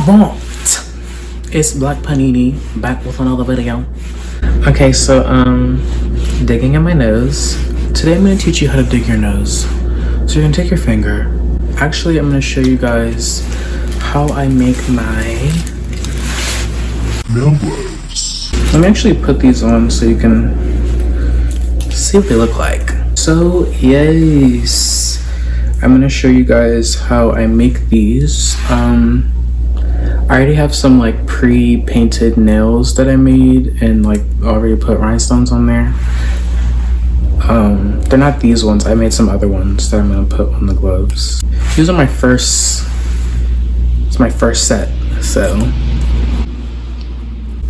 What? It's Blaque Pahnene back with another video. Okay, so digging in my nose. Today I'm gonna teach you how to dig your nose. So you're gonna take your finger. Actually, I'm gonna show you guys how I make my nose. Let me actually put these on so you can see what they look like. So yes, I'm gonna show you guys how I make these. I already have some like pre-painted nails that I made and like already put rhinestones on there. They're not these ones. I made some other ones that I'm gonna put on the gloves. These are my first. It's my first set, so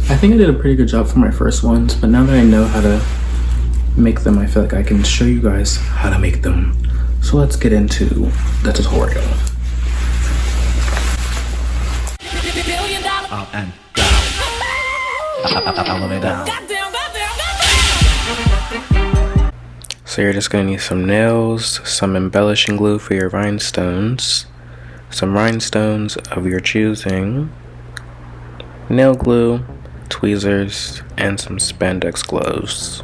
I think I did a pretty good job for my first ones. But now that I know how to make them, I feel like I can show you guys how to make them. So let's get into the tutorial. Up and down. All the way down. So you're just gonna need some nails, some embellishing glue for your rhinestones, some rhinestones of your choosing, nail glue, tweezers, and some spandex gloves.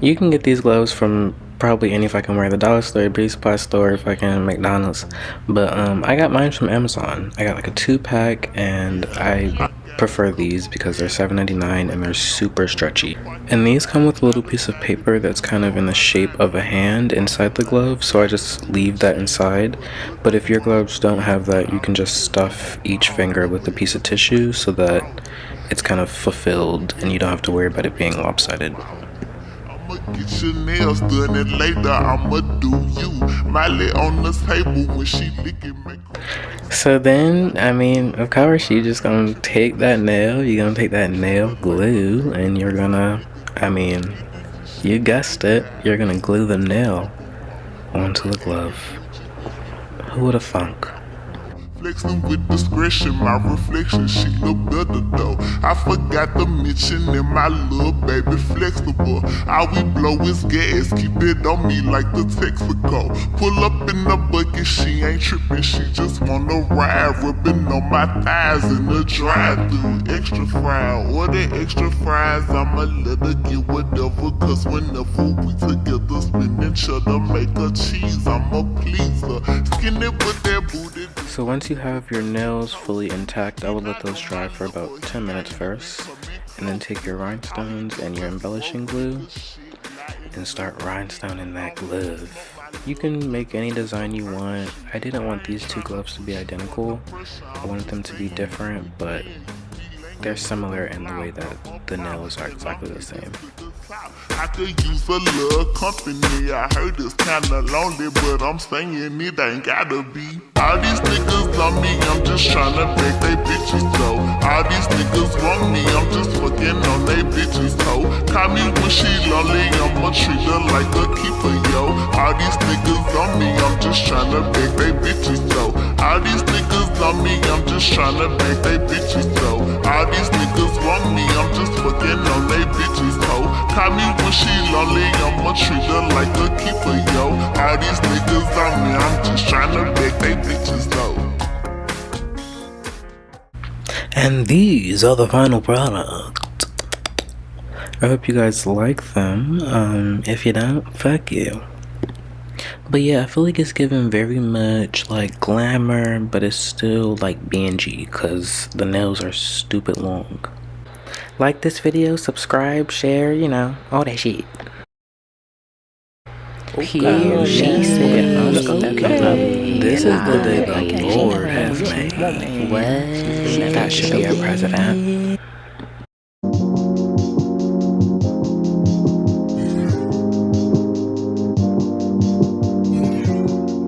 You can get these gloves from probably any fucking where, the dollar store, beauty supply store, fucking McDonald's, but I got mine from Amazon. I got like a 2-pack and I prefer these because they're $7.99 and they're super stretchy. And these come with a little piece of paper that's kind of in the shape of a hand inside the glove, so I just leave that inside. But if your gloves don't have that, you can just stuff each finger with a piece of tissue so that it's kind of fulfilled and you don't have to worry about it being lopsided. Get your nails done and later I'ma do you. Miley on the table when she licking me. So then, I mean, of course, you're just gonna take that nail, you're gonna take that nail glue, and you're gonna, I mean, you guessed it, you're gonna glue the nail onto the glove. Who would've thunk? Flexing with discretion, my reflection, she look better though. I forgot to mention that my little baby flexible. All we blow is gas, keep it on me like the Texaco. Pull up in the bucket, she ain't tripping, she just wanna ride. Rubbing on my thighs in the drive-thru, extra fried. Order extra fries, I'ma let her get whatever. Cause whenever we together, spinning cheddar, make her cheese, I'ma please her. Skin it with that booty. So once you have your nails fully intact, I would let those dry for about 10 minutes first, and then take your rhinestones and your embellishing glue and start rhinestoning that glove. You can make any design you want. I didn't want these two gloves to be identical. I wanted them to be different, but they're similar in the way that the nails are exactly the same. I could use a little company. I heard it's kinda lonely, but I'm saying it ain't gotta be. All these niggas on me, I'm just tryna beg they bitches though. All these niggas want me, I'm just fucking on they bitches hoe. Call me when she lonely, I'ma treat her like a keeper, yo. All these niggas on me, I'm just tryna beg they bitches though. All these niggas on me, I'm just tryna beg they bitches though. All these niggas want me, I'm just fucking on they bitches hoe. Call me when she lonely, I'ma treat her like a keeper, yo. All these niggas on me, I'm just tryna beg they bitches though. And these are the final product. I hope you guys like them. If you don't, fuck you. But yeah, I feel like it's given very much like glamour, but it's still like BNG because the nails are stupid long. Like this video, subscribe, share, you know, all that shit. Here she said, okay. This is the day the Lord has made. What? That should be our president.